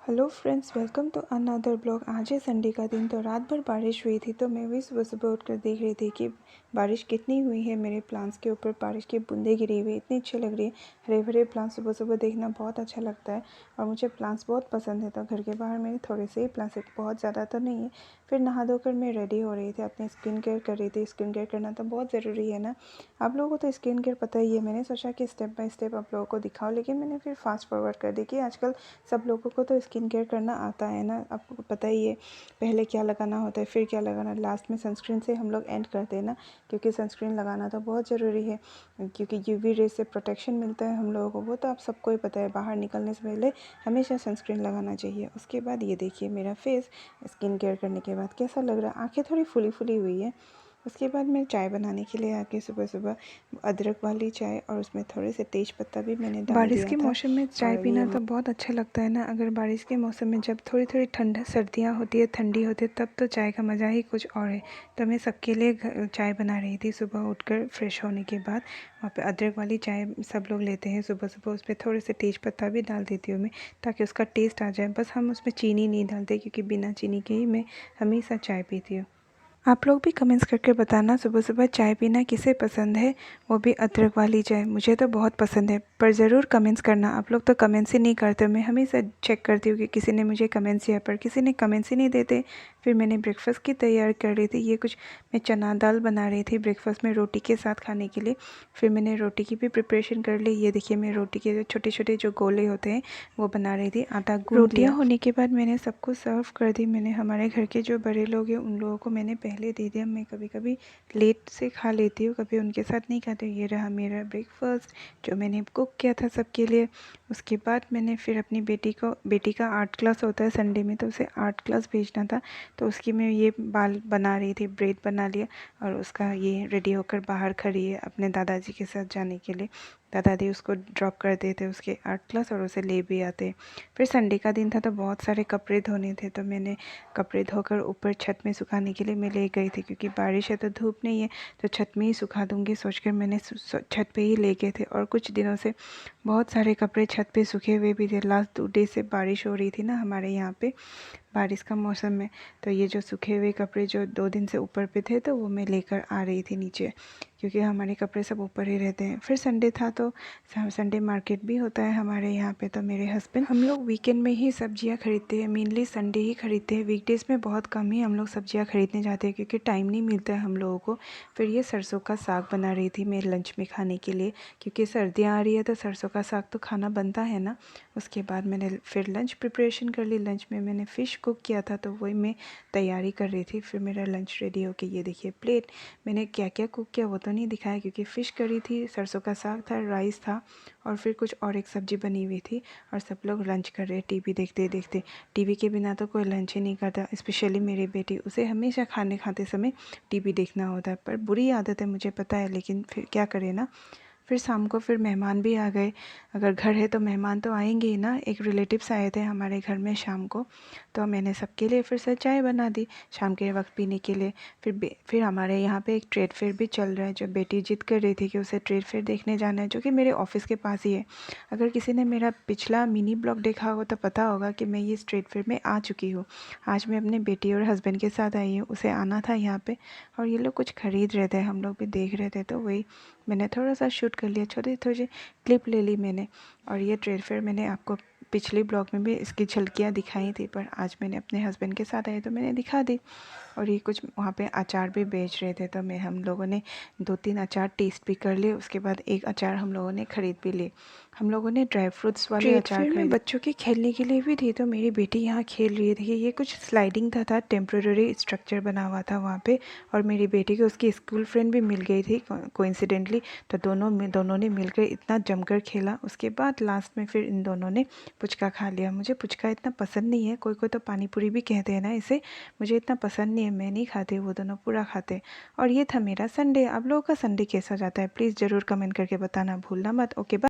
Hello friends, welcome to another blog. आज है Sunday का दिन। तो रात भर बारिश हुई थी, तो मैं भी सुबह सुबह उठकर देख रही थी कि बारिश कितनी हुई है। मेरे प्लांट्स के ऊपर बारिश की बूंदें गिरी हुई, इतनी अच्छी लग रही है। हरे भरे प्लांट्स सुबह सुबह देखना बहुत अच्छा लगता है और मुझे प्लांट्स बहुत पसंद है। तो घर के बाहर मेरे थोड़े से ही प्लांट्स है, बहुत ज़्यादा तो नहीं है। फिर नहा धोकर मैं रेडी हो रही थी, अपनी स्किन केयर कर रही थी। स्किन केयर करना तो बहुत ज़रूरी है ना। आप लोगों को तो स्किन केयर पता ही है। मैंने सोचा कि स्टेप बाय स्टेप आप लोगों को दिखाओ, लेकिन मैंने फिर फास्ट फॉरवर्ड कर दी कि आजकल सब लोगों को तो स्किन केयर करना आता है ना। आपको पता ही है पहले क्या लगाना होता है, फिर क्या लगाना, लास्ट में सनस्क्रीन से हम लोग एंड करते हैं ना, क्योंकि सनस्क्रीन लगाना तो बहुत ज़रूरी है, क्योंकि यूवी रे से प्रोटेक्शन मिलता है हम लोगों को। वो तो आप सबको ही पता है, बाहर निकलने से पहले हमेशा सनस्क्रीन लगाना चाहिए। उसके बाद ये देखिए मेरा फेस स्किन केयर करने के बाद कैसा लग रहा है। आँखें थोड़ी फुली फुली हुई है। उसके बाद मैं चाय बनाने के लिए आके सुबह सुबह अदरक वाली चाय और उसमें थोड़े से तेज पत्ता भी मैंने डाल बारिश दिया के था। मौसम में चाय और पीना ये तो बहुत अच्छा लगता है ना। अगर बारिश के मौसम में जब थोड़ी थोड़ी ठंड सर्दियाँ होती है, ठंडी होती है, तब तो चाय का मज़ा ही कुछ और है। तो मैं सबके लिए चाय बना रही थी सुबह उठकर फ्रेश होने के बाद। वहाँ पे अदरक वाली चाय सब लोग लेते हैं सुबह सुबह। उस पर थोड़े से तेज पत्ता भी डाल देती हूँ मैं, ताकि उसका टेस्ट आ जाए। बस हम उसमें चीनी नहीं डालते, क्योंकि बिना चीनी के ही मैं हमेशा चाय पीती हूँ। आप लोग भी कमेंट्स करके बताना सुबह सुबह चाय पीना किसे पसंद है, वो भी अदरक वाली चाय। मुझे तो बहुत पसंद है, पर ज़रूर कमेंट्स करना। आप लोग तो कमेंट्स ही नहीं करते। मैं हमेशा चेक करती हूँ कि किसी ने मुझे कमेंट्स किया, पर किसी ने कमेंट्स ही नहीं देते। फिर मैंने ब्रेकफास्ट की तैयारी कर रही थी। ये कुछ मैं चना दाल बना रही थी ब्रेकफास्ट में रोटी के साथ खाने के लिए। फिर मैंने रोटी की भी प्रिपरेशन कर ली। ये देखिए मैं रोटी के छोटे छोटे जो गोले होते हैं वो बना रही थी। आटा गूंद लिया। होने के बाद मैंने सबको सर्व कर दी। मैंने हमारे घर के जो बड़े लोग हैं उन लोगों को मैंने पहले दे दिया। मैं कभी कभी लेट से खा लेती हूँ, कभी उनके साथ नहीं खाती हूँ। ये रहा मेरा ब्रेकफास्ट जो मैंने कुक किया था सबके लिए। उसके बाद मैंने फिर अपनी बेटी का आर्ट क्लास होता है संडे में, तो उसे आर्ट क्लास भेजना था। तो उसकी मैं ये बाल बना रही थी, ब्रेड बना लिया और उसका ये रेडी होकर बाहर खड़ी है अपने दादाजी के साथ जाने के लिए। दादाजी उसको ड्रॉप कर देते उसके आर्ट क्लास और उसे ले भी आते। फिर संडे का दिन था, तो बहुत सारे कपड़े धोने थे। तो मैंने कपड़े धोकर ऊपर छत में सुखाने के लिए मैं ले गई थी, क्योंकि बारिश है तो धूप नहीं है, तो छत में ही सुखा दूंगी सोचकर मैंने छत पे ही ले गए थे। और कुछ दिनों से बहुत सारे कपड़े छत पे सूखे हुए भी थे। लास्ट 2 डे से बारिश हो रही थी ना हमारे यहाँ पे, बारिश का मौसम में। तो ये जो सूखे हुए कपड़े जो 2 दिन से ऊपर पे थे, तो वो मैं लेकर आ रही थी नीचे, क्योंकि हमारे कपड़े सब ऊपर ही रहते हैं। फिर संडे था, तो संडे मार्केट भी होता है हमारे यहाँ पे। तो मेरे हस्बैंड, हम लोग वीकेंड में ही सब्जियाँ खरीदते हैं, मेनली संडे ही खरीदते हैं। वीकडेज़ में बहुत कम ही हम लोग सब्जियाँ खरीदने जाते हैं, क्योंकि टाइम नहीं मिलता है हम लोगों को। फिर ये सरसों का साग बना रही थी मैं लंच में खाने के लिए, क्योंकि सर्दियाँ आ रही है तो सरसों का साग तो खाना बनता है ना। उसके बाद मैंने फिर लंच प्रिपरेशन कर ली। लंच में मैंने फ़िश कुक किया था, तो वही मैं तैयारी कर रही थी। फिर मेरा लंच रेडी हो के ये देखिए प्लेट। मैंने क्या क्या कुक किया वो तो नहीं दिखाया, क्योंकि फ़िश करी थी, सरसों का साग था, राइस था और फिर कुछ और एक सब्ज़ी बनी हुई थी। और सब लोग लंच कर रहे, टीवी देखते देखते। टीवी के बिना तो कोई लंच ही नहीं करता, स्पेशली मेरी बेटी। उसे हमेशा खाने खाते समय टीवी देखना होता है, पर बुरी आदत है मुझे पता है, लेकिन फिर क्या करें ना। फिर शाम को फिर मेहमान भी आ गए। अगर घर है तो मेहमान तो आएंगे ही ना। एक रिलेटिव्स आए थे हमारे घर में शाम को, तो मैंने सबके लिए फिर से चाय बना दी शाम के वक्त पीने के लिए। फिर हमारे यहाँ पे एक ट्रेड फेयर भी चल रहा है, जो बेटी जिद कर रही थी कि उसे ट्रेड फेयर देखने जाना है, जो कि मेरे ऑफिस के पास ही है। अगर किसी ने मेरा पिछला मिनी ब्लॉग देखा हो तो पता होगा कि मैं ये ट्रेड फेयर में आ चुकी हूँ। आज मैं अपने बेटी और हस्बैंड के साथ आई हूँ, उसे आना था यहाँ पे। और ये लोग कुछ खरीद रहे थे, हम लोग भी देख रहे थे, तो वही मैंने थोड़ा सा शूट कर लिया, छोटी थोड़ी क्लिप ले ली मैंने। और ये ट्रेड फेयर मैंने आपको पिछले ब्लॉग में भी इसकी झलकियाँ दिखाई थी, पर आज मैंने अपने हस्बैंड के साथ आई तो मैंने दिखा दी। और ये कुछ वहाँ पे अचार भी बेच रहे थे, तो हम लोगों ने 2-3 अचार टेस्ट भी कर लिए। उसके बाद एक अचार हम लोगों ने ख़रीद भी लिए। हम लोगों ने ड्राई फ्रूट्स वाले ट्रेड अचार फेयर में खरीदे। बच्चों के खेलने के लिए भी थी, तो मेरी बेटी यहाँ खेल रही थी। ये कुछ स्लाइडिंग था टेम्प्रेरी स्ट्रक्चर बना हुआ था वहाँ पे। और मेरी बेटी को उसकी स्कूल फ्रेंड भी मिल गई थी कोइंसिडेंटली, तो दोनों ने मिलकर इतना जमकर खेला। उसके बाद लास्ट में फिर इन दोनों ने पुचका खा लिया। मुझे पुचका इतना पसंद नहीं है, कोई कोई तो पानी पूरी भी कहते हैं ना इसे, मुझे इतना पसंद नहीं है, मैं नहीं खाती, वो दोनों पूरा खाते। और ये था मेरा संडे। आप लोगों का संडे कैसा जाता है प्लीज़ ज़रूर कमेंट करके बताना भूलना मत। Okay bye.